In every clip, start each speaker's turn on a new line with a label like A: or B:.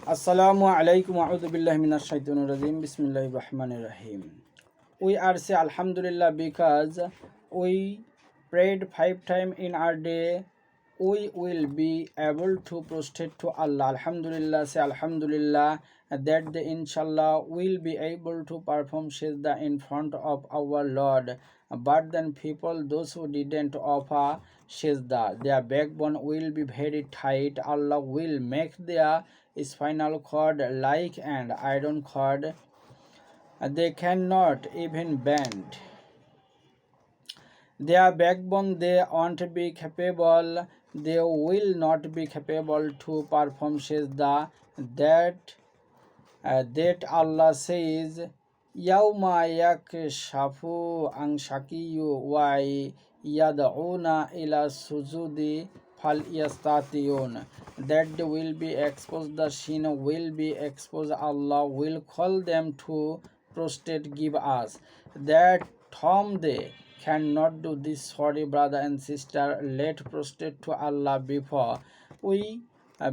A: Assalamu alaikum wa a'udhu billahi minash shaitanir rajim. Bismillahir rahmanir rahim. We are say Alhamdulillah because we prayed 5 times in our day. We will be able to prostrate to Allah. Alhamdulillah, say Alhamdulillah. That day inshallah will be able to perform sajda in front of our Lord. But then people, those who didn't offer sajda, their backbone will be very tight. Allah will make their spinal cord like an iron cord. They cannot even bend their backbone. They won't be capable. They will not be capable to perform sajda. That Allah says, Yawma yakshafu an shakiyu wa yad'una ila sujudi fal yastatiyun. That will be exposed, the sin will be exposed. Allah will call them to prostrate, give us that whom they cannot do this. Sorry, brother and sister, let prostrate to Allah before we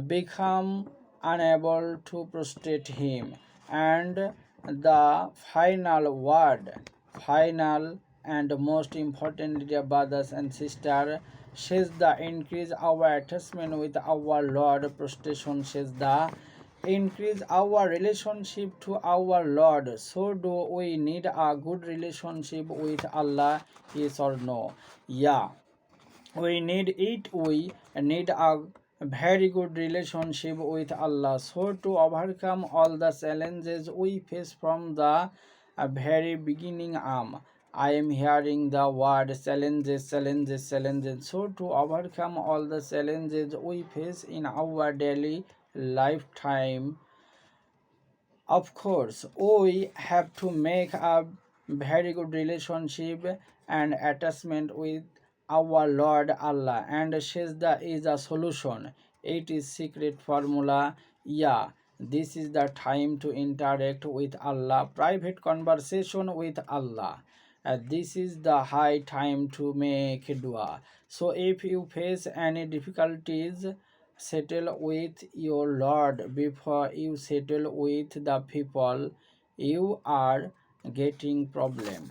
A: become unable to prostrate him. And the final and most important, dear brothers and sisters, sajda increase our attachment with our Lord. Prostration sajda increase our relationship to our Lord. So do we need a good relationship with Allah? Yes or no? Yeah, we need it. We need a very good relationship with Allah. So to overcome all the challenges we face from the very beginning, I am hearing the word challenges, challenges, challenges. So to overcome all the challenges we face in our daily lifetime, of course, we have to make a very good relationship and attachment with our Lord Allah, and sajda is a solution. It is secret formula. Yeah, this is the time to interact with Allah, private conversation with Allah. This is the high time to make dua. So if you face any difficulties, settle with your Lord before you settle with the people you are getting problem.